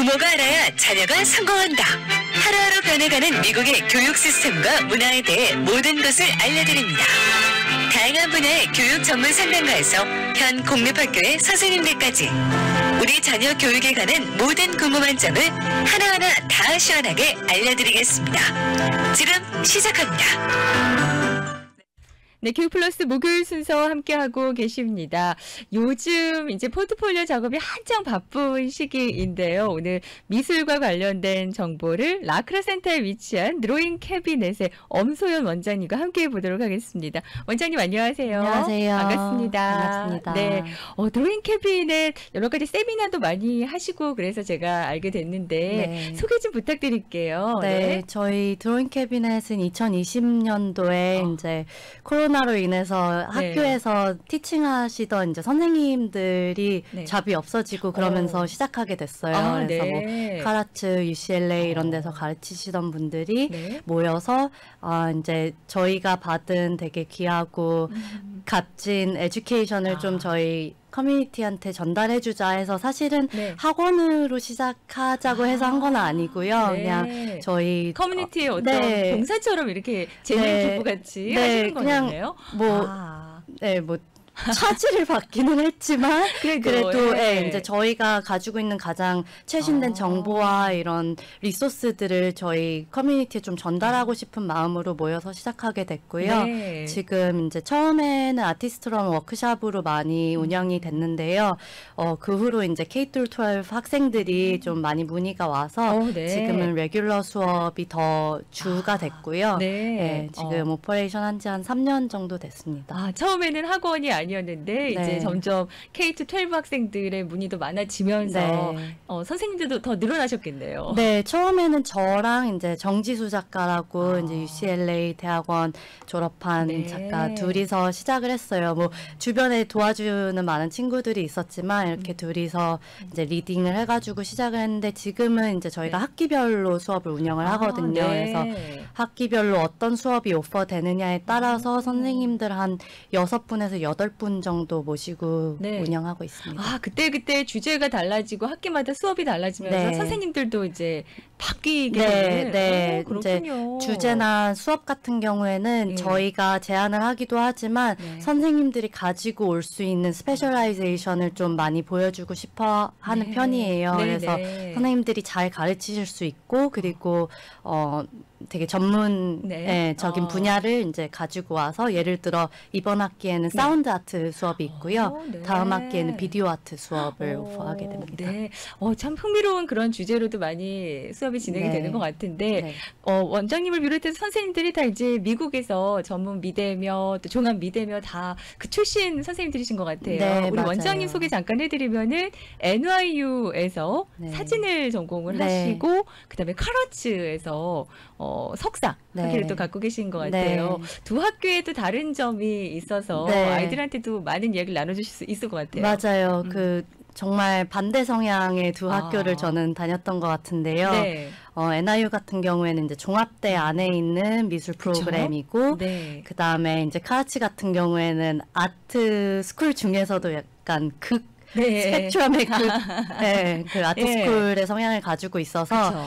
부모가 알아야 자녀가 성공한다. 하루하루 변해가는 미국의 교육 시스템과 문화에 대해 모든 것을 알려드립니다. 다양한 분야의 교육 전문 상담가에서 현 공립학교의 선생님들까지 우리 자녀 교육에 관한 모든 궁금한 점을 하나하나 다 시원하게 알려드리겠습니다. 지금 시작합니다. 네, 교육 플러스 목요일 순서 함께하고 계십니다. 요즘 이제 포트폴리오 작업이 한창 바쁜 시기인데요. 오늘 미술과 관련된 정보를 라크라 센터에 위치한 드로잉 캐비넷의 엄소연 원장님과 함께해 보도록 하겠습니다. 원장님 안녕하세요. 안녕하세요. 반갑습니다. 반갑습니다. 네, 드로잉 캐비넷 여러 가지 세미나도 많이 하시고 그래서 제가 알게 됐는데 네. 소개 좀 부탁드릴게요. 네, 저희 드로잉 캐비넷은 2020년도에 이제 코로나로 인해서 학교에서 티칭하시던 이제 선생님들이 잡이 없어지고 그러면서 시작하게 됐어요. 그래서 뭐 카라츠, UCLA 이런 데서 가르치시던 분들이 모여서 이제 저희가 받은 되게 귀하고 값진 에듀케이션을 좀 저희 커뮤니티한테 전달해주자 해서 사실은 학원으로 시작하자고 해서 한 건 아니고요. 그냥 저희 커뮤니티의 어떤 봉사처럼 이렇게 재능 기부같이 하시는 거네요. 뭐 차질을 받기는 했지만 그래도 이제 저희가 가지고 있는 가장 최신된 정보와 이런 리소스들을 저희 커뮤니티에 좀 전달하고 싶은 마음으로 모여서 시작하게 됐고요. 지금 이제 처음에는 아티스트럼 워크샵으로 많이 운영이 됐는데요. 그 후로 이제 K-12 학생들이 좀 많이 문의가 와서 지금은 레귤러 수업이 더 주가 됐고요. 지금 오퍼레이션 한 지 한 3년 정도 됐습니다. 처음에는 학원이 아니었는데 이제 점점 K-12 학생들의 문의도 많아지면서 선생님들도 더 늘어나셨겠네요. 네, 처음에는 저랑 이제 정지수 작가라고 이제 UCLA 대학원 졸업한 작가 둘이서 시작을 했어요. 뭐 주변에 도와주는 많은 친구들이 있었지만 이렇게 둘이서 이제 리딩을 해가지고 시작을 했는데 지금은 이제 저희가 학기별로 수업을 운영을 하거든요. 그래서 학기별로 어떤 수업이 오퍼되느냐에 따라서 선생님들 한 6분에서 8분 정도 모시고 운영하고 있습니다. 그때 주제가 달라지고 학기마다 수업이 달라지면서 선생님들도 이제 바뀌게 되는 이제 주제나 수업 같은 경우에는 저희가 제안을 하기도 하지만 선생님들이 가지고 올 수 있는 스페셜라이제이션을 좀 많이 보여주고 싶어 하는 편이에요. 그래서 선생님들이 잘 가르치실 수 있고 그리고 되게 전문적인 분야를 이제 가지고 와서 예를 들어 이번 학기에는 사운드 아트 수업이 있고요. 다음 학기에는 비디오 아트 수업을 오퍼하게 됩니다. 참 흥미로운 그런 주제로도 많이 수업이 진행이 되는 것 같은데 원장님을 비롯해서 선생님들이 다 이제 미국에서 전문 미대며 또 종합 미대며 다 그 출신 선생님들이신 것 같아요. 우리 맞아요. 원장님 소개 잠깐 해드리면은 NYU에서 사진을 전공을 하시고 그다음에 카러츠에서 석사 학위를 또 갖고 계신 것 같아요. 두 학교에도 다른 점이 있어서 아이들한테도 많은 이야기를 나눠주실 수 있을 것 같아요. 맞아요. 정말 반대 성향의 두 학교를 저는 다녔던 것 같은데요. NIU 같은 경우에는 이제 종합대 안에 있는 미술 프로그램이고, 그 다음에 이제 카라치 같은 경우에는 아트 스쿨 중에서도 약간 스펙트럼의 그 아트 스쿨의 성향을 가지고 있어서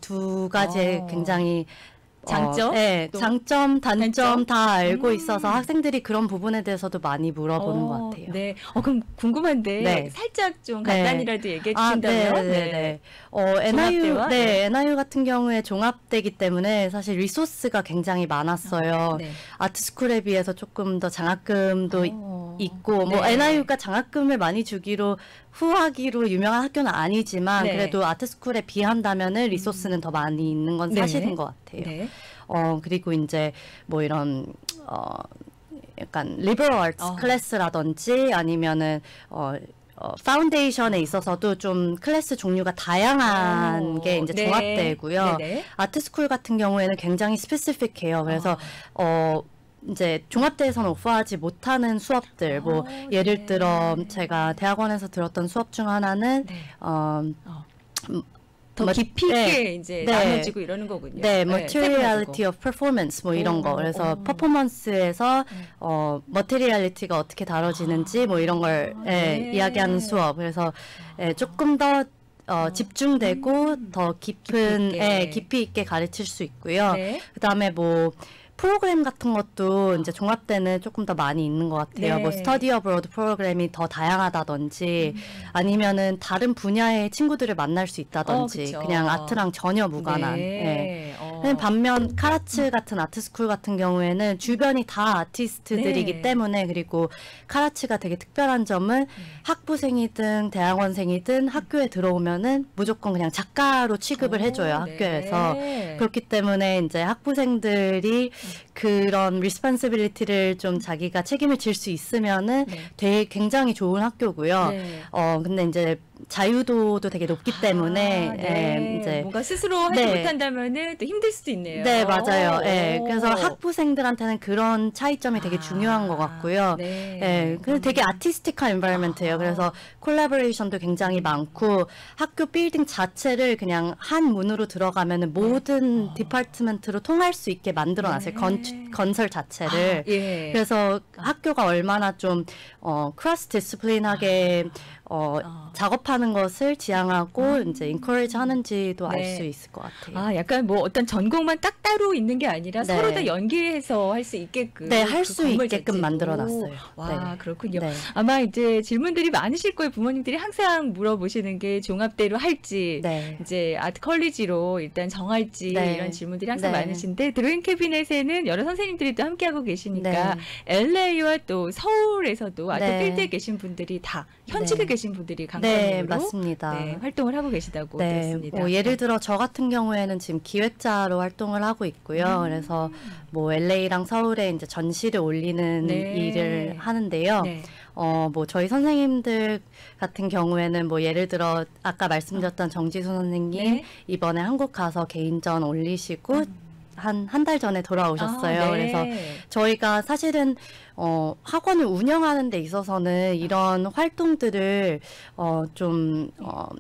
두 가지 굉장히 장점, 단점 다 알고 있어서 학생들이 그런 부분에 대해서도 많이 물어보는 것 같아요. 그럼 궁금한데 살짝 좀 간단히라도 얘기해 주신다면 NIU 같은 경우에 종합대이기 때문에 사실 리소스가 굉장히 많았어요. 아트스쿨에 비해서 조금 더 장학금도 있고 뭐 NIU가 장학금을 많이 주기로 후하기로 유명한 학교는 아니지만 그래도 아트스쿨에 비한다면은 리소스는 더 많이 있는 건 사실인 것 같아요. 그리고 이제 뭐 이런 약간 리버럴 아트 클래스라든지 아니면은 파운데이션에 있어서도 좀 클래스 종류가 다양한 게 이제 종합대고요. 아트스쿨 같은 경우에는 굉장히 스페시픽해요. 그래서 이제 종합대에서는 오퍼하지 못하는 수업들, 뭐 예를 들어 제가 대학원에서 들었던 수업 중 하나는 더 깊이 있게 이제 나눠지고 이러는 거군요. materiality of performance 뭐 이런 거. 그래서 퍼포먼스에서 materiality가 어떻게 다뤄지는지 뭐 이런 걸 이야기하는 수업. 그래서 조금 더 집중되고 더 깊은 깊이 있게 가르칠 수 있고요. 그다음에 뭐 프로그램 같은 것도 이제 종합대는 조금 더 많이 있는 것 같아요. 뭐 스터디 어브로드 프로그램이 더 다양하다든지 아니면은 다른 분야의 친구들을 만날 수 있다든지 그냥 아트랑 전혀 무관한. 반면 카라츠 같은 아트스쿨 같은 경우에는 주변이 다 아티스트들이기 때문에 그리고 카라츠가 되게 특별한 점은 학부생이든 대학원생이든 학교에 들어오면은 무조건 그냥 작가로 취급을 해줘요. 학교에서. 그렇기 때문에 이제 학부생들이 그런 리스폰시빌리티를 좀 자기가 책임을 질 수 있으면은 되게 굉장히 좋은 학교고요. 근데 이제 자유도도 되게 높기 때문에 이제 뭔가 스스로 하지 못한다면은 또 힘들 수도 있네요. 네, 맞아요. 그래서 학부생들한테는 그런 차이점이 되게 중요한 것 같고요. 그래서 되게 아티스틱한 엔바이러먼트예요. 그래서 콜라보레이션도 굉장히 많고 학교 빌딩 자체를 그냥 한 문으로 들어가면은 모든 디파트먼트로 통할 수 있게 만들어놨어요. 건설 자체를. 그래서 학교가 얼마나 좀 크로스 디스플린하게 작업하는 것을 지향하고 이제 인커리지 하는지도 알 수 있을 것 같아요. 약간 뭐 어떤 전공만 딱 따로 있는 게 아니라 서로 다 연계해서 할 수 있게끔 할 수 있게끔 만들어놨어요. 와, 그렇군요. 아마 이제 질문들이 많으실 거예요. 부모님들이 항상 물어보시는 게 종합대로 할지 이제 아트 컬리지로 일단 정할지 이런 질문들이 항상 많으신데 드로잉 캐비넷에는 여러 선생님들이 또 함께하고 계시니까 LA와 또 서울에서도 아트 필드에 계신 분들이 다 현직에 계신 분들이 강사님으로 맞습니다. 활동을 하고 계시다고 들었습니다. 예를 들어 저 같은 경우에는 지금 기획자로 활동을 하고 있고요. 그래서 뭐 LA랑 서울에 이제 전시를 올리는 일을 하는데요. 뭐 저희 선생님들 같은 경우에는 뭐 예를 들어 아까 말씀드렸던 정지수 선생님 이번에 한국 가서 개인전 올리시고 한 달 전에 돌아오셨어요. 그래서 저희가 사실은 학원을 운영하는 데 있어서는 이런 활동들을 좀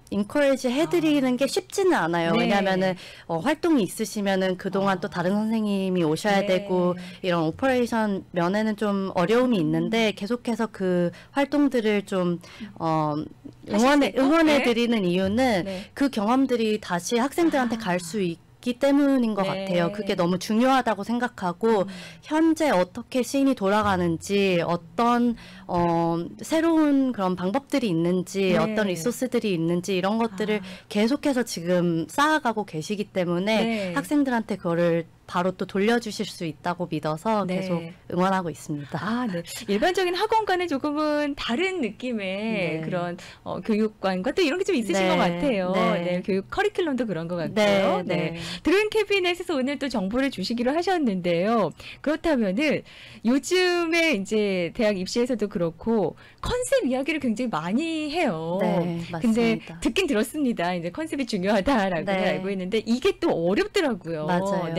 인커리지 해드리는 게 쉽지는 않아요. 왜냐하면은 활동이 있으시면은 그동안 또 다른 선생님이 오셔야 되고 이런 오퍼레이션 면에는 좀 어려움이 있는데 계속해서 그 활동들을 좀 응원해 드리는 이유는 그 경험들이 다시 학생들한테 갈 수 있고 때문인 것 같아요. 그게 너무 중요하다고 생각하고 현재 어떻게 씬이 돌아가는지 어떤 새로운 그런 방법들이 있는지 어떤 리소스들이 있는지 이런 것들을 계속해서 지금 쌓아가고 계시기 때문에 학생들한테 그거를 바로 또 돌려주실 수 있다고 믿어서 계속 응원하고 있습니다. 일반적인 학원과는 조금은 다른 느낌의 그런 교육관과 또 이런 게 좀 있으신 것 같아요. 교육 커리큘럼도 그런 것 같고요. 드로잉 캐비넷에서 오늘 또 정보를 주시기로 하셨는데요. 그렇다면은 요즘에 이제 대학 입시에서도 그렇고 컨셉 이야기를 굉장히 많이 해요. 맞습니다. 근데 듣긴 들었습니다. 이제 컨셉이 중요하다라고 알고 있는데 이게 또 어렵더라고요. 맞아요.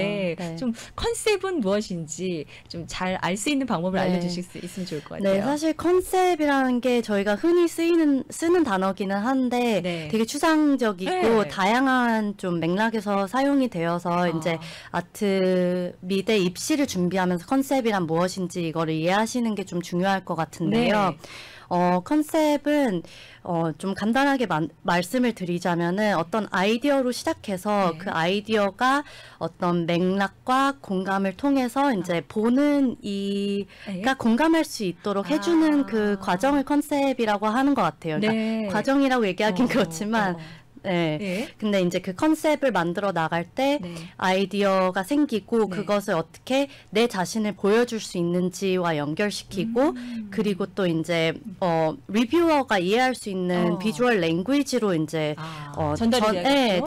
좀 컨셉은 무엇인지 좀 잘 알 수 있는 방법을 알려주실 수 있으면 좋을 것 같아요. 사실 컨셉이라는 게 저희가 흔히 쓰는 단어기는 한데 되게 추상적이고 다양한 좀 맥락에서 사용이 되어서 이제 아트 미대 입시를 준비하면서 컨셉이란 무엇인지 이거를 이해하시는 게 좀 중요할 것 같은데요. 컨셉은 좀 간단하게 말씀을 드리자면은 어떤 아이디어로 시작해서 그 아이디어가 어떤 맥락과 공감을 통해서 이제 보는 이가 공감할 수 있도록 해주는 그 과정을 컨셉이라고 하는 것 같아요. 그러니까 과정이라고 얘기하긴 그렇지만 근데 이제 그 컨셉을 만들어 나갈 때 아이디어가 생기고 그것을 어떻게 내 자신을 보여줄 수 있는지와 연결시키고 그리고 또 이제 리뷰어가 이해할 수 있는 비주얼 랭귀지로 이제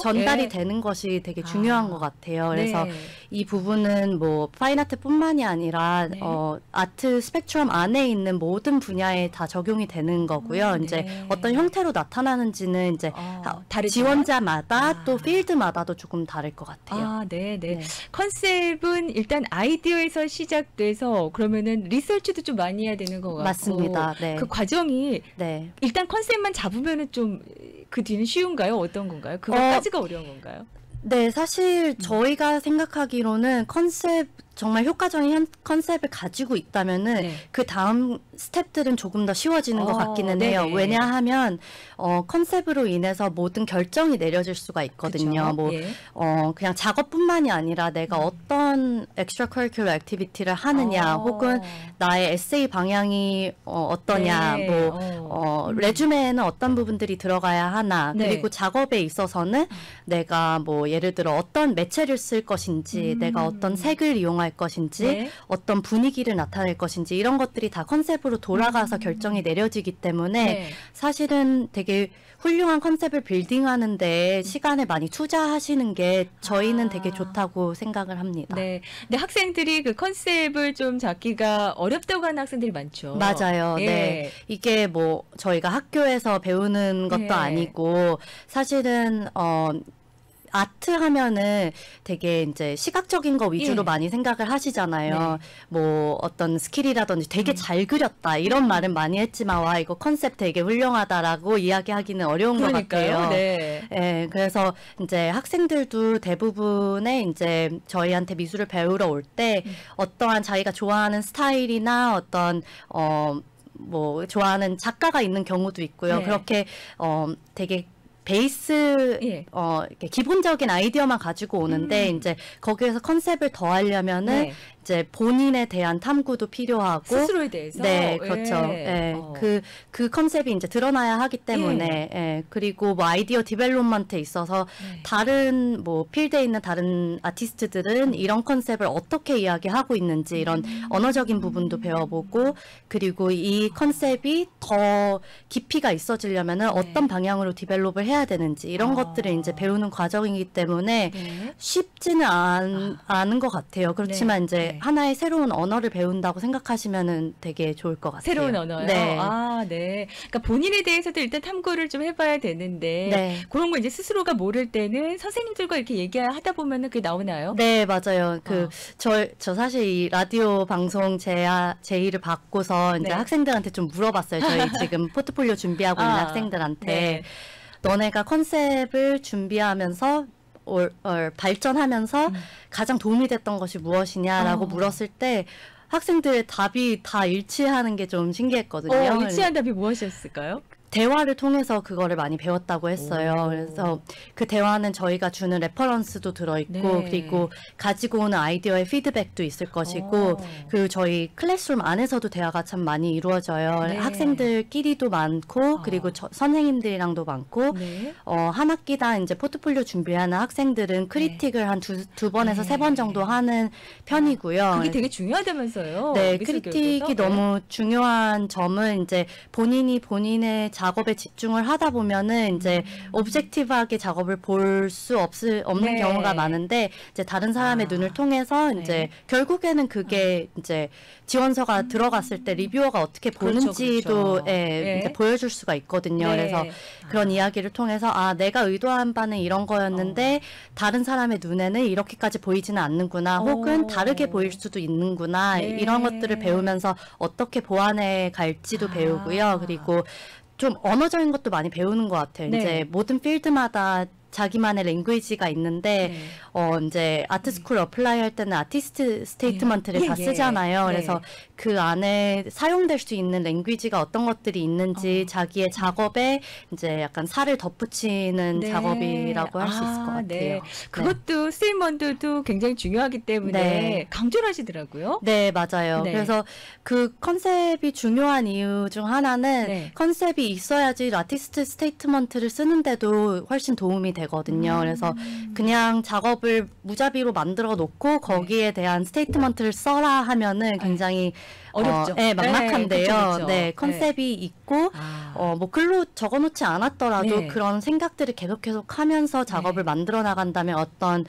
전달이 되는 것이 되게 중요한 것 같아요. 그래서 이 부분은 뭐 파인아트뿐만이 아니라 아트 스펙트럼 안에 있는 모든 분야에 다 적용이 되는 거고요. 이제 어떤 형태로 나타나는지는 이제 지원자마다 또 필드마다도 조금 다를 것 같아요. 컨셉은 일단 아이디어에서 시작돼서 그러면은 리서치도 좀 많이 해야 되는 것 같고 맞습니다. 그 과정이 일단 컨셉만 잡으면은 좀 그 뒤는 쉬운가요? 어떤 건가요? 그거까지가 어려운 건가요? 사실 저희가 생각하기로는 컨셉 정말 효과적인 컨셉을 가지고 있다면은 네. 그 다음 스텝들은 조금 더 쉬워지는 것 같기는 해요. 네네. 왜냐하면 컨셉으로 인해서 모든 결정이 내려질 수가 있거든요. 그쵸? 뭐 예. 그냥 작업뿐만이 아니라 내가 어떤 extracurricular activity를 하느냐, 혹은 나의 에세이 방향이 어떠냐, 네. 뭐 레주메에는 어떤 부분들이 들어가야 하나, 네. 그리고 작업에 있어서는 내가 뭐 예를 들어 어떤 매체를 쓸 것인지, 내가 어떤 색을 이용할 것인지, 네. 어떤 분위기를 나타낼 것인지, 이런 것들이 다 컨셉으로 돌아가서 결정이 내려지기 때문에 네. 사실은 되게 훌륭한 컨셉을 빌딩하는데 시간을 많이 투자하시는 게 저희는 되게 좋다고 생각을 합니다. 네. 근데 학생들이 그 컨셉을 좀 잡기가 어렵다고 하는 학생들이 많죠. 맞아요. 예. 네. 이게 뭐 저희가 학교에서 배우는 것도 네. 아니고 사실은 아트 하면은 되게 이제 시각적인 거 위주로 예. 많이 생각을 하시잖아요. 네. 뭐 어떤 스킬이라든지 되게 잘 그렸다 이런 말은 많이 했지만 와 이거 컨셉 되게 훌륭하다라고 이야기하기는 어려운 것 그러니까요. 같아요. 네. 예, 그래서 이제 학생들도 대부분의 이제 저희한테 미술을 배우러 올 때 어떠한 자기가 좋아하는 스타일이나 어떤 뭐 좋아하는 작가가 있는 경우도 있고요. 네. 그렇게 되게 베이스 예. 이렇게 기본적인 아이디어만 가지고 오는데 이제 거기에서 컨셉을 더하려면은 네. 이제 본인에 대한 탐구도 필요하고 스스로에 대해서. 네, 그렇죠. 예. 예. 그 컨셉이 이제 드러나야 하기 때문에 예. 그리고 뭐 아이디어 디벨롭먼트에 있어서 네. 다른 뭐 필드에 있는 다른 아티스트들은 이런 컨셉을 어떻게 이야기하고 있는지 이런 언어적인 부분도 배워보고 그리고 이 컨셉이 더 깊이가 있어지려면은 네. 어떤 방향으로 디벨롭을 해야 되는지 이런 것들을 이제 배우는 과정이기 때문에 네. 쉽지는 않은 것 같아요. 그렇지만 네. 이제 네. 하나의 새로운 언어를 배운다고 생각하시면은 되게 좋을 것 같아요. 새로운 언어요? 네. 아, 네. 그러니까 본인에 대해서도 일단 탐구를 좀 해봐야 되는데 네. 그런 거 이제 스스로가 모를 때는 선생님들과 이렇게 얘기하다 보면은 그게 나오나요? 네, 맞아요. 저 사실 이 라디오 방송 제의를 받고서 이제 네. 학생들한테 좀 물어봤어요. 저희 지금 포트폴리오 준비하고 있는 학생들한테. 네. 너네가 컨셉을 준비하면서 발전하면서 가장 도움이 됐던 것이 무엇이냐라고 물었을 때 학생들의 답이 다 일치하는 게 좀 신기했거든요. 일치한 답이 무엇이었을까요? 대화를 통해서 그거를 많이 배웠다고 했어요. 그래서 그 대화는 저희가 주는 레퍼런스도 들어있고 네. 그리고 가지고 오는 아이디어의 피드백도 있을 것이고 그리고 저희 클래스룸 안에서도 대화가 참 많이 이루어져요. 네. 학생들끼리도 많고 그리고 선생님들이랑도 많고 네. 한 학기당 이제 포트폴리오 준비하는 학생들은 크리틱을 한 두 번에서 네. 세 번 정도 하는 편이고요. 그게 되게 중요하다면서요? 네, 미술 크리틱이 교육에서? 너무 중요한 점은 이제 본인의 작업에 집중을 하다 보면은 이제 오브젝티브하게 작업을 볼 수 없는 네. 경우가 많은데 이제 다른 사람의 눈을 통해서 네. 이제 결국에는 그게 이제 지원서가 들어갔을 때 리뷰어가 어떻게 그렇죠, 보는지도 그렇죠. 예, 이제 보여줄 수가 있거든요. 네. 그래서 그런 이야기를 통해서 내가 의도한 바는 이런 거였는데 다른 사람의 눈에는 이렇게까지 보이지는 않는구나. 혹은 다르게 보일 수도 있는구나. 네. 이런 것들을 배우면서 어떻게 보완해 갈지도 배우고요. 그리고 좀 언어적인 것도 많이 배우는 것 같아요. 네. 이제 모든 필드마다 자기만의 랭귀지가 있는데 이제 아트스쿨 어플라이 할 때는 아티스트 스테이트먼트를 다 쓰잖아요. 네. 그래서 그 안에 사용될 수 있는 랭귀지가 어떤 것들이 있는지 자기의 작업에 이제 약간 살을 덧붙이는 네. 작업이라고 할 수 있을 것 같아요. 네. 그것도 스테이먼트도 굉장히 중요하기 때문에 네. 강조를 하시더라고요. 네, 맞아요. 네. 그래서 그 컨셉이 중요한 이유 중 하나는 네. 컨셉이 있어야지 아티스트 스테이트먼트를 쓰는데도 훨씬 도움이 되거든요. 그래서 그냥 작업을 무자비로 만들어 놓고 거기에 대한 스테이트먼트를 써라 하면은 굉장히 어렵죠. 네, 막막한데요. 그쵸, 그쵸. 네, 컨셉이 있고 뭐 글로 적어놓지 않았더라도 네. 그런 생각들을 계속 하면서 작업을 만들어 나간다면 어떤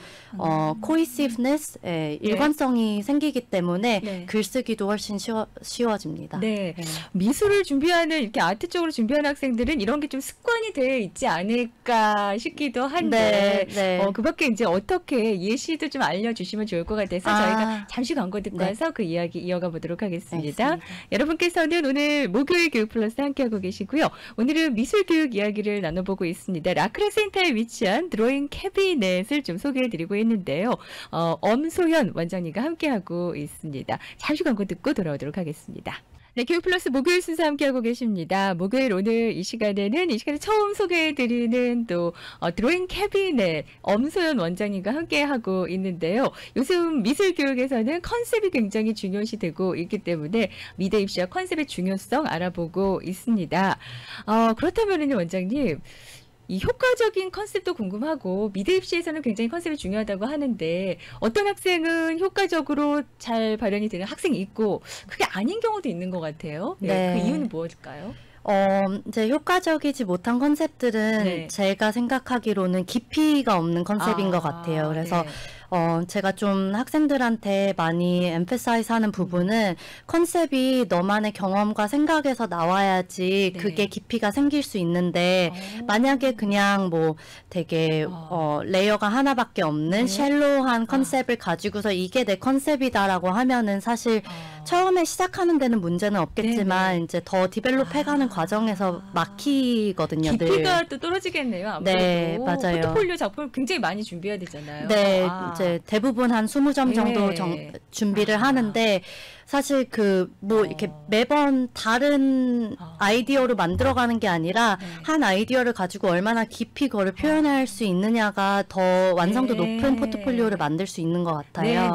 cohesiveness, 일관성이 생기기 때문에 네. 글쓰기도 훨씬 쉬워집니다. 네. 미술을 준비하는 이렇게 아트 쪽으로 준비하는 학생들은 이런 게 좀 습관이 되어 있지 않을까 싶기도 같기도 한데 네. 그 밖에 이제 어떻게 예시도 좀 알려주시면 좋을 것 같아서 저희가 잠시 광고 듣고 와서 그 이야기 이어가 보도록 하겠습니다. 여러분께서는 오늘 목요일 교육 플러스 함께하고 계시고요. 오늘은 미술 교육 이야기를 나눠보고 있습니다. 라크라 센터에 위치한 드로잉 캐비넷을 좀 소개해드리고 있는데요. 엄소현 원장님과 함께하고 있습니다. 잠시 광고 듣고 돌아오도록 하겠습니다. 네, 교육 플러스 목요일 순서 함께하고 계십니다. 목요일 오늘 이 시간에 처음 소개해드리는 또 드로잉 캐비넷 엄소연 원장님과 함께하고 있는데요. 요즘 미술 교육에서는 컨셉이 굉장히 중요시 되고 있기 때문에 미대 입시와 컨셉의 중요성 알아보고 있습니다. 그렇다면요, 원장님. 이 효과적인 컨셉도 궁금하고 미대 입시에서는 굉장히 컨셉이 중요하다고 하는데 어떤 학생은 효과적으로 잘 발현이 되는 학생이 있고 그게 아닌 경우도 있는 것 같아요. 네. 그 이유는 무엇일까요? 이제 효과적이지 못한 컨셉들은 제가 생각하기로는 깊이가 없는 컨셉인 것 같아요. 그래서 제가 좀 학생들한테 많이 emphasize 하는 부분은 컨셉이 너만의 경험과 생각에서 나와야지 그게 깊이가 생길 수 있는데 만약에 그냥 뭐 되게 레이어가 하나밖에 없는 쉘로한 컨셉을 가지고서 이게 내 컨셉이다라고 하면은 사실 처음에 시작하는 데는 문제는 없겠지만 이제 더 디벨롭 해가는 과정에서 막히거든요. 깊이가 또 떨어지겠네요. 아무래도. 네, 맞아요. 포트폴리오 작품을 굉장히 많이 준비해야 되잖아요. 네, 이제 대부분 한 20점 정도 준비를 하는데 사실 이렇게 매번 다른 아이디어로 만들어가는 게 아니라 한 아이디어를 가지고 얼마나 깊이 그거를 표현할 수 있느냐가 더 완성도 높은 포트폴리오를 만들 수 있는 것 같아요.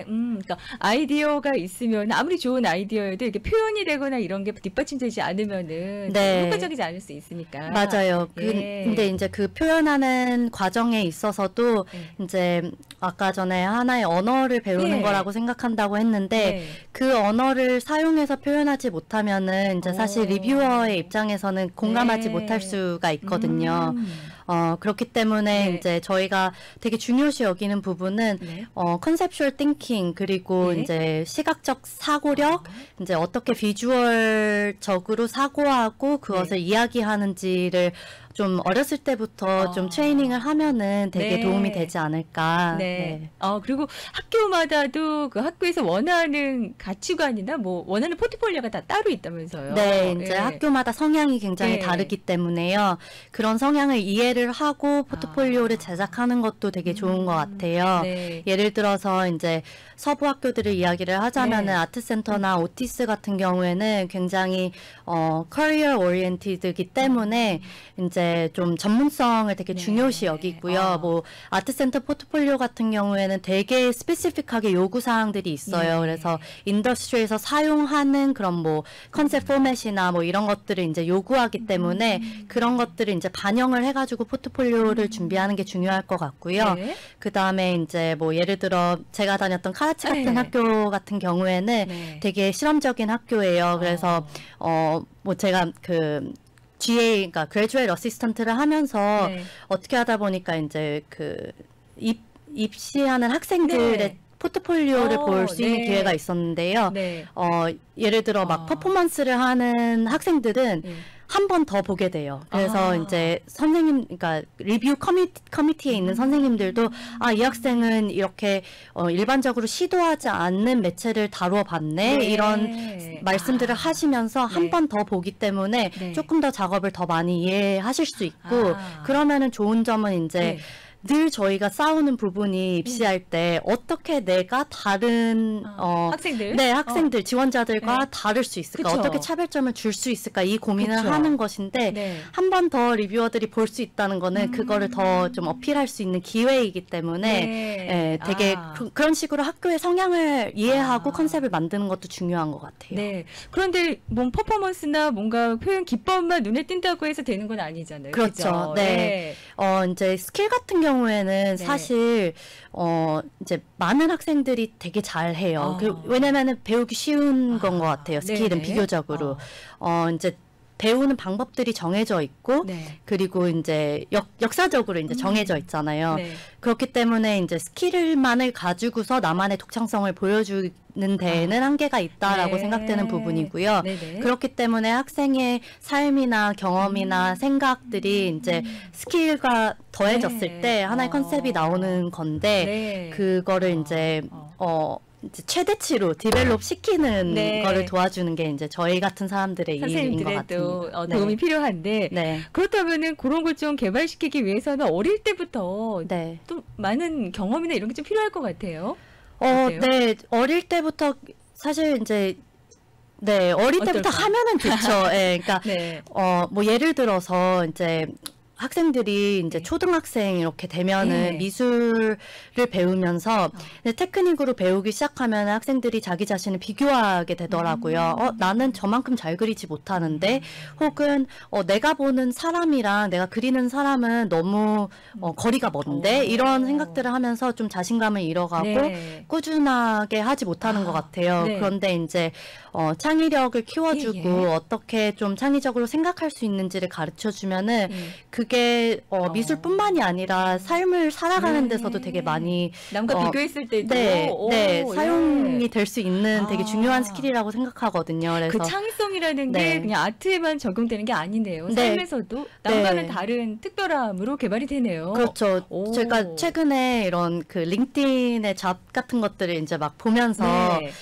그러니까 아이디어가 있으면 아무리 좋은 아이디어여도 이렇게 표현이 되거나 이런 게 뒷받침되지 않으면은 효과적이지 않을 수 있으니까. 맞아요. 근데 이제 그 표현하는 과정에 있어서도 이제 아까 전에 하나의 언어를 배우는 거라고 생각한다고 했는데 그 언어를 사용해서 표현하지 못하면은 이제 사실 리뷰어의 입장에서는 공감하지 못할 수가 있거든요. 그렇기 때문에 이제 저희가 되게 중요시 여기는 부분은 컨셉슈얼 띵킹 그리고 이제 시각적 사고력 이제 어떻게 비주얼적으로 사고하고 그것을 이야기하는지를 좀 어렸을 때부터 좀 트레이닝을 하면은 되게 도움이 되지 않을까. 그리고 학교마다도 그 학교에서 원하는 가치관이나 뭐 원하는 포트폴리오가 다 따로 있다면서요. 네, 이제 학교마다 성향이 굉장히 다르기 때문에요. 그런 성향을 이해를 하고 포트폴리오를 제작하는 것도 되게 좋은 것 같아요. 예를 들어서 이제 서부 학교들을 이야기를 하자면은 아트센터나 오티스 같은 경우에는 굉장히 커리어 오리엔티드이기 때문에 이제 좀 전문성을 되게 중요시 여기고요. 뭐 아트센터 포트폴리오 같은 경우에는 되게 스페시픽하게 요구 사항들이 있어요. 그래서 인더스트리에서 사용하는 그런 뭐 컨셉 포맷이나 뭐 이런 것들을 이제 요구하기 때문에 그런 것들을 이제 반영을 해가지고 포트폴리오를 준비하는 게 중요할 것 같고요. 그 다음에 이제 뭐 예를 들어 제가 다녔던 카라치 같은 학교 같은 경우에는 되게 실험적인 학교예요. 그래서 뭐 제가 GA, 그러니까 Graduate Assistant를 하면서 어떻게 하다 보니까 이제 입시하는 학생들의 포트폴리오를 볼 수 있는 기회가 있었는데요. 예를 들어 막 퍼포먼스를 하는 학생들은 한 번 더 보게 돼요. 그래서 이제 그러니까 리뷰 커미티에 있는 선생님들도 이 학생은 이렇게 일반적으로 시도하지 않는 매체를 다루어 봤네. 이런 말씀들을 하시면서 한 번 더 보기 때문에 조금 더 작업을 더 많이 이해하실 수 있고 그러면은 좋은 점은 이제 늘 저희가 싸우는 부분이 입시할 때 어떻게 내가 다른 학생들 지원자들과 다를 수 있을까 어떻게 차별점을 줄 수 있을까 이 고민을 하는 것인데 한 번 더 리뷰어들이 볼 수 있다는 거는 그거를 더 좀 어필할 수 있는 기회이기 때문에 되게 그런 식으로 학교의 성향을 이해하고 컨셉을 만드는 것도 중요한 것 같아요. 그런데 뭔 퍼포먼스나 뭔가 표현 기법만 눈에 띈다고 해서 되는 건 아니잖아요. 그렇죠. 이제 스킬 같은 경우에는 사실 이제 많은 학생들이 되게 잘해요. 왜냐면은 배우기 쉬운 건 것 같아요. 스킬은 비교적으로 이제 배우는 방법들이 정해져 있고 네. 그리고 이제 역사적으로 이제 정해져 있잖아요. 네. 그렇기 때문에 이제 스킬만을 가지고서 나만의 독창성을 보여주는 데에는 한계가 있다라고 네. 생각되는 부분이고요. 네네. 그렇기 때문에 학생의 삶이나 경험이나 생각들이 이제 스킬과 더해졌을 네. 때 하나의 컨셉이 나오는 건데 네. 이제 이제 최대치로 디벨롭 시키는 네. 거를 도와주는 게 이제 저희 같은 사람들의 일인 것 선생님들에도 같습니다. 도움이 필요한데 네. 그렇다면은 그런 걸 좀 개발시키기 위해서는 어릴 때부터 네. 또 많은 경험이나 이런 게 좀 필요할 것 같아요. 어때요? 네. 어릴 때부터 사실 이제 네, 어릴 때부터 어떨까요? 하면은 좋죠. 네, 그러니까 네. 뭐 예를 들어서 이제 학생들이 이제 네. 초등학생 이렇게 되면은 네. 미술을 배우면서 이제 테크닉으로 배우기 시작하면 학생들이 자기 자신을 비교하게 되더라고요. 나는 저만큼 잘 그리지 못하는데 혹은 내가 보는 사람이랑 내가 그리는 사람은 너무 거리가 먼데 이런 생각들을 하면서 좀 자신감을 잃어가고 네. 꾸준하게 하지 못하는 것 같아요. 네. 그런데 이제 창의력을 키워주고 예, 예. 어떻게 좀 창의적으로 생각할 수 있는지를 가르쳐 주면은 예. 그게 미술뿐만이 아니라 삶을 살아가는 데서도 되게 많이 남과 비교했을 때도 네, 네, 오, 사용이 예. 될 수 있는 되게 아. 중요한 스킬이라고 생각하거든요. 그래서 그 창의성이라는 게 네. 그냥 아트에만 적용되는 게 아니네요. 네. 삶에서도 남과는 네. 다른 특별함으로 개발이 되네요. 그렇죠. 오. 제가 최근에 이런 그 링크드인의 잡 같은 것들을 이제 막 보면서 네.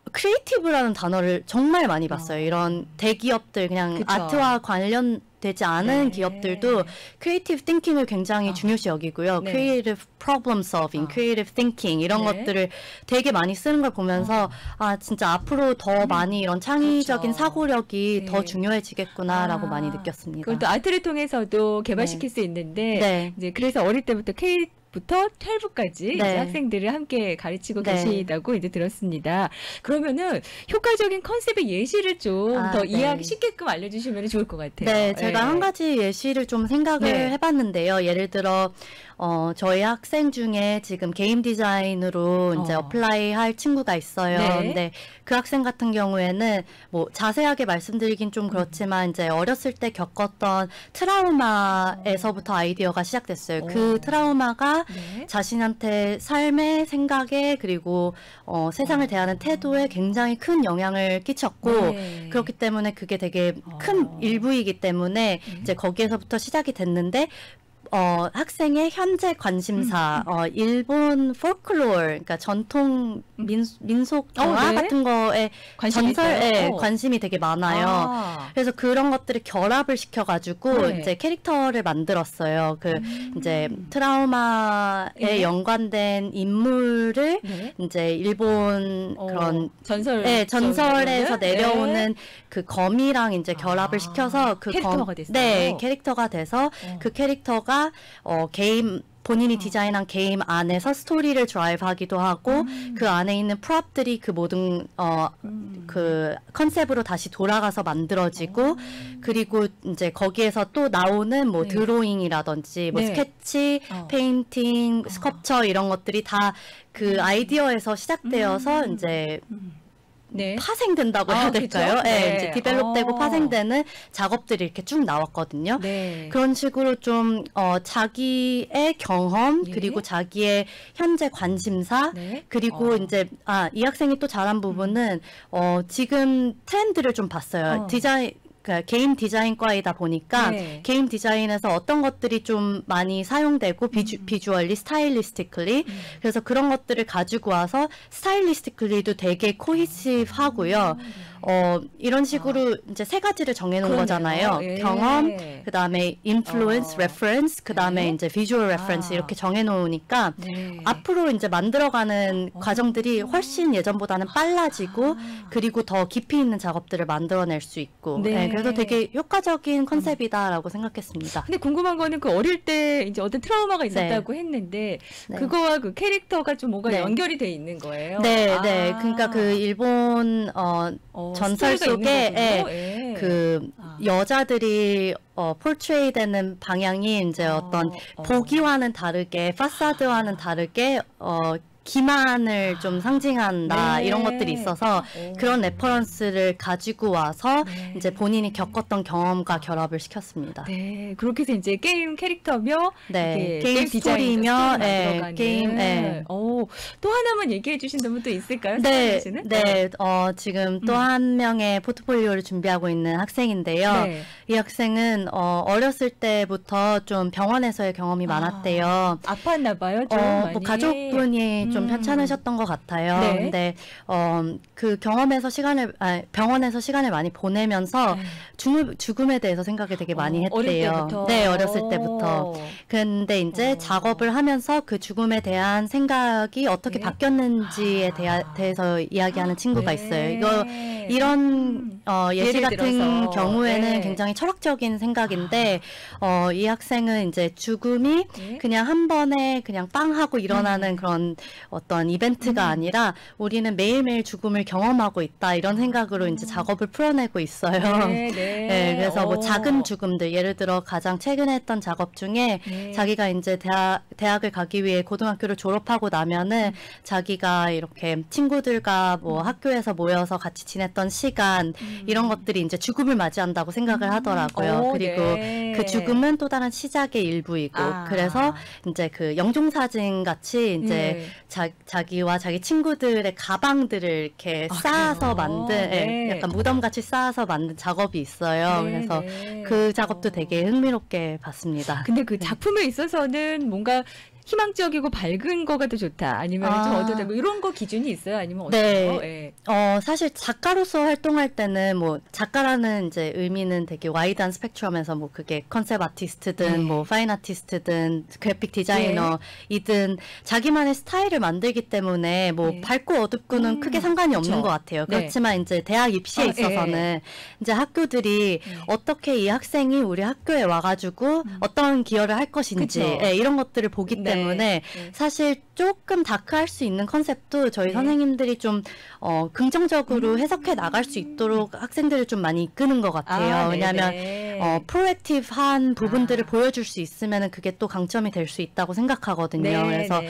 크리에이티브라는 단어를 정말 많이 봤어요. 이런 대기업들 그냥 그쵸. 아트와 관련되지 않은 네. 기업들도 크리에이티브 띵킹을 굉장히 중요시 여기고요. 네. 크리에이티브 프로블럼 solving, 크리에이티브 띵킹 이런 네. 것들을 되게 많이 쓰는 걸 보면서 진짜 앞으로 더 많이 이런 창의적인 그렇죠. 사고력이 네. 더 중요해지겠구나라고 많이 느꼈습니다. 그걸 또 아트를 통해서도 개발시킬 수 있는데 네. 이제 그래서 어릴 때부터 K부터 12까지 이제 네. 학생들을 함께 가르치고 네. 계시다고 이제 들었습니다. 그러면은 효과적인 컨셉의 예시를 좀 더 네. 이해하기 쉽게끔 알려주시면 좋을 것 같아요. 네, 제가 한 가지 예시를 좀 생각을 네. 해봤는데요. 예를 들어 저희 학생 중에 지금 게임 디자인으로 이제 어플라이 할 친구가 있어요. 네. 근데 그 학생 같은 경우에는 뭐 자세하게 말씀드리긴 좀 그렇지만 이제 어렸을 때 겪었던 트라우마에서부터 아이디어가 시작됐어요. 그 트라우마가 네. 자신한테 삶의 생각에 그리고 세상을 대하는 태도에 굉장히 큰 영향을 끼쳤고 네. 그렇기 때문에 그게 되게 큰 일부이기 때문에 이제 거기에서부터 시작이 됐는데 학생의 현재 관심사, 일본 폴클로어, 그러니까 전통 민속 경화 네. 같은 거에 관심이 전설에 있어요? 관심이 되게 많아요. 그래서 그런 것들을 결합을 시켜가지고 네. 이제 캐릭터를 만들었어요. 그 이제 트라우마에 네. 연관된 인물을 네. 이제 일본 그런 전설에서 내려오는 그 거미랑 이제 결합을 시켜서 그 캐릭터가 됐어요. 네, 캐릭터가 돼서 그 캐릭터가 게임 본인이 디자인한 게임 안에서 스토리를 드라이브하기도 하고 그 안에 있는 프롭들이 그 모든 그 컨셉으로 다시 돌아가서 만들어지고 그리고 이제 거기에서 또 나오는 뭐 네. 드로잉이라든지 뭐 네. 스케치, 페인팅, 스컵처 이런 것들이 다 그 아이디어에서 시작되어서 이제 네. 파생된다고 해야 될까요? 그쵸? 네. 네. 이제 디벨롭되고 파생되는 작업들이 이렇게 쭉 나왔거든요. 네. 그런 식으로 좀 자기의 경험 예. 그리고 자기의 현재 관심사 네. 그리고 이제 이 학생이 또 잘한 부분은 지금 트렌드를 좀 봤어요. 디자인 그 게임 디자인과이다 보니까 네. 게임 디자인에서 어떤 것들이 좀 많이 사용되고 비주얼리 스타일리스티클리 그래서 그런 것들을 가지고 와서 스타일리스티클리도 되게 코히시브하고요. 이런 식으로 이제 세 가지를 정해놓은 그러네요. 거잖아요. 예. 경험, 그 다음에 influence, reference, 그 다음에 네. 이제 visual reference 이렇게 정해놓으니까 네. 앞으로 이제 만들어가는 과정들이 훨씬 예전보다는 빨라지고 그리고 더 깊이 있는 작업들을 만들어낼 수 있고 네. 네, 그래서 되게 효과적인 컨셉이다라고 생각했습니다. 근데 궁금한 거는 그 어릴 때 이제 어떤 트라우마가 있었다고 했는데 네. 그거와 그 캐릭터가 좀 뭔가 네. 연결이 돼 있는 거예요. 네, 아. 네. 그러니까 그 일본 전설 스토리가 속에 있는 거군요. 예. 그 여자들이 포트레이 되는 방향이 이제 어떤 보기와는 다르게 파사드와는 다르게 기만을 좀 상징한다 네. 이런 것들이 있어서 그런 레퍼런스를 가지고 와서 이제 본인이 겪었던 경험과 결합을 시켰습니다. 네, 그렇게 해서 이제 게임 캐릭터며 네, 게임 스토리며 게임. 또 하나만 얘기해 주신다면 또 있을까요? 네, 네. 지금 또 한 명의 포트폴리오를 준비하고 있는 학생인데요. 네. 이 학생은 어렸을 때부터 좀 병원에서의 경험이 많았대요. 아팠나 봐요, 좀 뭐 많이. 가족분이 좀 편찮으셨던 것 같아요. 네. 근데 그 병원에서 시간을 많이 보내면서 죽음에 대해서 생각을 되게 많이 했대요. 어릴 때부터? 네, 어렸을 때부터. 근데 이제 작업을 하면서 그 죽음에 대한 생각이 어떻게 바뀌었는지에 대해서 이야기하는 친구가 있어요. 이런 예시 같은 들어서. 경우에는 굉장히 철학적인 생각인데 이 학생은 이제 죽음이 그냥 한 번에 그냥 빵 하고 일어나는 그런 어떤 이벤트가 아니라 우리는 매일매일 죽음을 경험하고 있다 이런 생각으로 이제 작업을 풀어내고 있어요. 네, 그래서 뭐 작은 죽음들 예를 들어 가장 최근에 했던 작업 중에 자기가 이제 대학을 가기 위해 고등학교를 졸업하고 나면은 자기가 이렇게 친구들과 뭐 학교에서 모여서 같이 지냈던 시간 이런 것들이 이제 죽음을 맞이한다고 생각을 하더라고요. 그리고 그 죽음은 또 다른 시작의 일부이고 그래서 이제 그 영종사진 같이 이제 자기와 자기 친구들의 가방들을 이렇게 쌓아서 만든 약간 무덤같이 쌓아서 만든 작업이 있어요. 그래서 그 작업도 되게 흥미롭게 봤습니다. 근데 그 작품에 있어서는 뭔가 희망적이고 밝은 거가 더 좋다. 아니면 좀 어두다. 뭐 이런 거 기준이 있어요? 아니면 어때요? 네. 사실 작가로서 활동할 때는 뭐 작가라는 이제 의미는 되게 와이드한 스펙트럼에서 뭐 그게 컨셉 아티스트든 뭐 파인 아티스트든 그래픽 디자이너이든 자기만의 스타일을 만들기 때문에 뭐 밝고 어둡고는 크게 상관이 없는 것 같아요. 그렇지만 이제 대학 입시에 있어서는 이제 학교들이 어떻게 이 학생이 우리 학교에 와가지고 어떤 기여를 할 것인지 이런 것들을 보기 때문에 사실 조금 다크할 수 있는 컨셉도 저희 선생님들이 좀 긍정적으로 해석해 나갈 수 있도록 학생들을 좀 많이 이끄는 것 같아요. 왜냐하면 프로액티브한 부분들을 보여줄 수 있으면 그게 또 강점이 될 수 있다고 생각하거든요. 그래서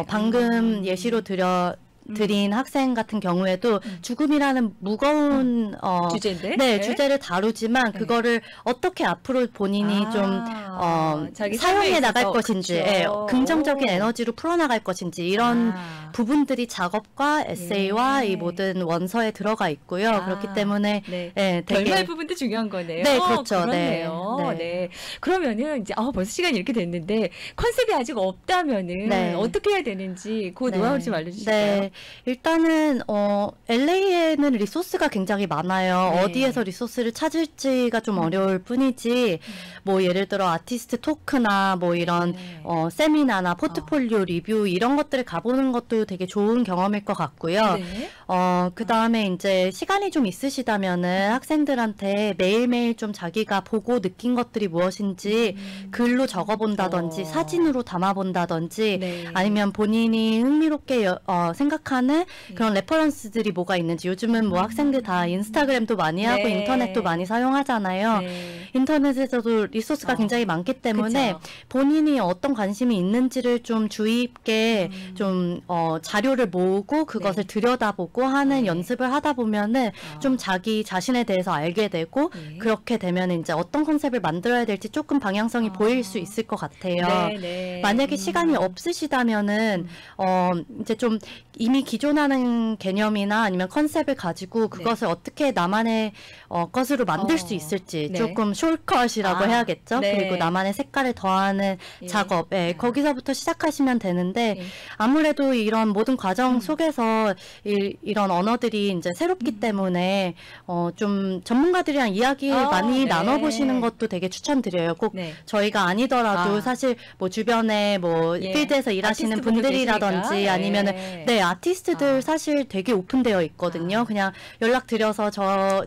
방금 예시로 드린 학생 같은 경우에도 죽음이라는 무거운 주제인데? 주제를 다루지만 그거를 어떻게 앞으로 본인이 좀 자기 사용해 나갈 것인지 그렇죠. 긍정적인 에너지로 풀어나갈 것인지 이런 부분들이 작업과 에세이와 이 모든 원서에 들어가 있고요. 그렇기 때문에 되게 결말 부분도 중요한 거네요. 네, 그렇죠. 그렇네요. 네. 그러면은 이제 벌써 시간이 이렇게 됐는데 컨셉이 아직 없다면은 어떻게 해야 되는지 그 노하우를 좀 알려주실까요? 네. 일단은 LA에는 리소스가 굉장히 많아요. 어디에서 리소스를 찾을지가 좀 어려울 뿐이지 뭐 예를 들어 아티스트 토크나 뭐 이런 세미나나 포트폴리오 리뷰 이런 것들을 가보는 것도 되게 좋은 경험일 것 같고요. 그 다음에 이제 시간이 좀 있으시다면은 학생들한테 매일매일 좀 자기가 보고 느낀 것들이 무엇인지 글로 적어본다든지 사진으로 담아본다든지 아니면 본인이 흥미롭게 생각하는 그런 레퍼런스들이 뭐가 있는지 요즘은 뭐 학생들 다 인스타그램도 많이 하고 인터넷도 많이 사용하잖아요. 인터넷에서도 리소스가 굉장히 많기 때문에 본인이 어떤 관심이 있는지를 좀 주의 있게 좀 자료를 모으고 그것을 들여다보고 하는 연습을 하다 보면은 좀 자기 자신에 대해서 알게 되고 그렇게 되면 이제 어떤 컨셉을 만들어야 될지 조금 방향성이 보일 수 있을 것 같아요. 만약에 시간이 없으시다면은 이제 좀 이미 기존하는 개념이나 아니면 컨셉을 가지고 그것을 어떻게 나만의 것으로 만들 수 있을지 조금 숏컷이라고 해야겠죠. 그리고 나만의 색깔을 더하는 작업, 거기서부터 시작하시면 되는데 아무래도 이런 모든 과정 속에서 이런 언어들이 이제 새롭기 때문에 좀 전문가들이랑 이야기 많이 나눠보시는 것도 되게 추천드려요. 꼭 저희가 아니더라도 사실 뭐 주변에 뭐 필드에서 일하시는 분들이라든지 아니면은 아티스트들 사실 되게 오픈되어 있거든요. 그냥 연락드려서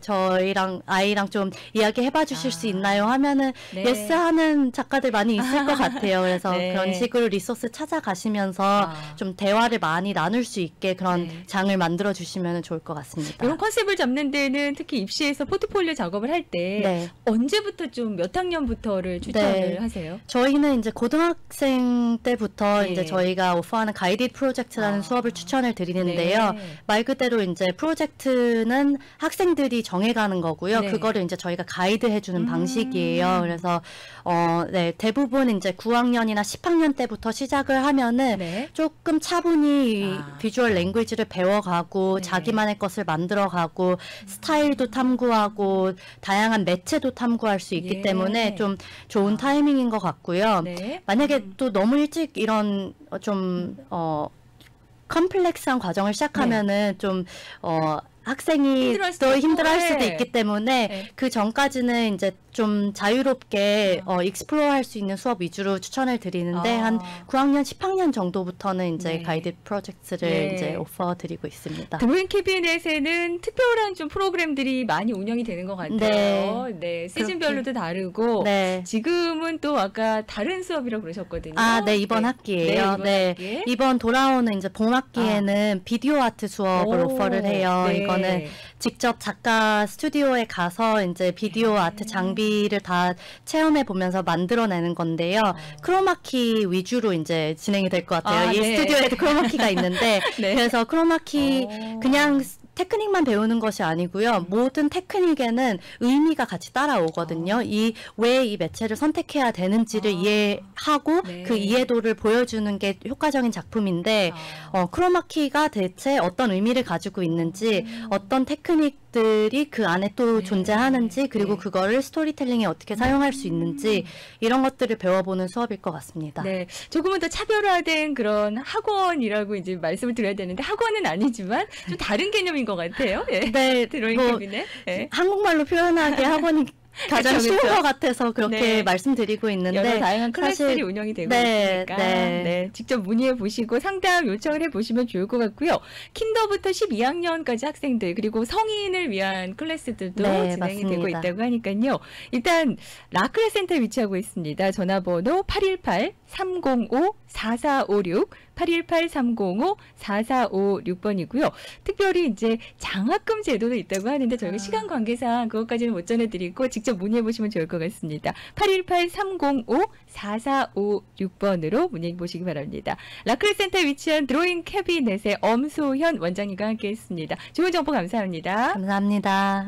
저희랑 아이랑 좀 이야기 해봐 주실 수 있나요 하면은 네. 예스 하는 작가들 많이 있을 것 같아요. 그래서 네. 그런 식으로 리소스 찾아가시면서 좀 대화를 많이 나눌 수 있게 그런 네. 장을 만들어 주시면 좋을 것 같습니다. 이런 컨셉을 잡는 데는 특히 입시에서 포트폴리오 작업을 할 때 네. 언제부터 좀 몇 학년부터를 추천을 네. 하세요? 저희는 이제 고등학생 때부터 네. 이제 저희가 오퍼하는 가이디드 프로젝트라는 수업을 추천을 드리는데요. 네. 말 그대로 이제 프로젝트는 학생들이 정해가는 거고요. 네. 그거를 이제 저희가 가이드해주는 방식이에요. 그래서 네, 대부분 이제 9학년이나 10학년 때부터 시작을 하면은 네. 조금 차분히 아. 비주얼 랭귀지를 배워가고 네. 자기만의 것을 만들어가고 스타일도 탐구하고 다양한 매체도 탐구할 수 있기 예. 때문에 좀 좋은 타이밍인 것 같고요. 네. 만약에 또 너무 일찍 이런 좀 컴플렉스한 과정을 시작하면은 좀 학생이 힘들어할 수도 더 있고, 힘들어할 수도 네. 있기 때문에 네. 그 전까지는 이제 좀 자유롭게 익스플로어 할 수 있는 수업 위주로 추천을 드리는데 한 9학년, 10학년 정도부터는 이제 네. 가이드 프로젝트를 네. 이제 오퍼 드리고 있습니다. 드로잉 캐비넷에는 특별한 좀 프로그램들이 많이 운영이 되는 것 같아요. 네, 시즌별로도 다르고 네. 지금은 또 아까 다른 수업이라고 그러셨거든요. 아, 네, 이번 학기예요. 네, 네, 이번 돌아오는 이제 봄학기에는 비디오 아트 수업을 오퍼를 해요. 네. 이거는 직접 작가 스튜디오에 가서 이제 비디오 아트 장비를 다 체험해 보면서 만들어내는 건데요. 크로마키 위주로 이제 진행이 될 것 같아요. 아, 이 네. 스튜디오에도 크로마키가 있는데 네. 그래서 크로마키 그냥 테크닉만 배우는 것이 아니고요. 모든 테크닉에는 의미가 같이 따라오거든요. 왜 이 매체를 선택해야 되는지를 이해하고 네. 그 이해도를 보여주는 게 효과적인 작품인데 크로마키가 대체 어떤 의미를 가지고 있는지 어떤 테크닉들이 그 안에 또 존재하는지 그리고 그거를 스토리텔링에 어떻게 사용할 수 있는지 이런 것들을 배워보는 수업일 것 같습니다. 네, 조금은 더 차별화된 그런 학원이라고 이제 말씀을 드려야 되는데 학원은 아니지만 좀 다른 개념인 것 같아요. 예. 네, 드로잉 뭐 캐비넷. 예. 한국말로 표현하기 학원이 가장 그쵸, 쉬운 그쵸. 것 같아서 그렇게 네. 말씀드리고 있는데 여러 다양한 클래스들이 사실 운영이 되고 네, 있으니까 네. 직접 문의해 보시고 상담 요청을 해 보시면 좋을 것 같고요. 킨더부터 12학년까지 학생들 그리고 성인을 위한 클래스들도 네, 진행이 맞습니다. 되고 있다고 하니까요. 일단 라크레 센터에 위치하고 있습니다. 전화번호 818-305-4456 818-305-4456번이고요. 특별히 이제 장학금 제도도 있다고 하는데 저희가 시간 관계상 그것까지는 못 전해드리고 직접 문의해 보시면 좋을 것 같습니다. 818-305-4456번으로 문의해 보시기 바랍니다. 라크레 센터에 위치한 드로잉 캐비넷의 엄소현 원장님과 함께했습니다. 좋은 정보 감사합니다. 감사합니다.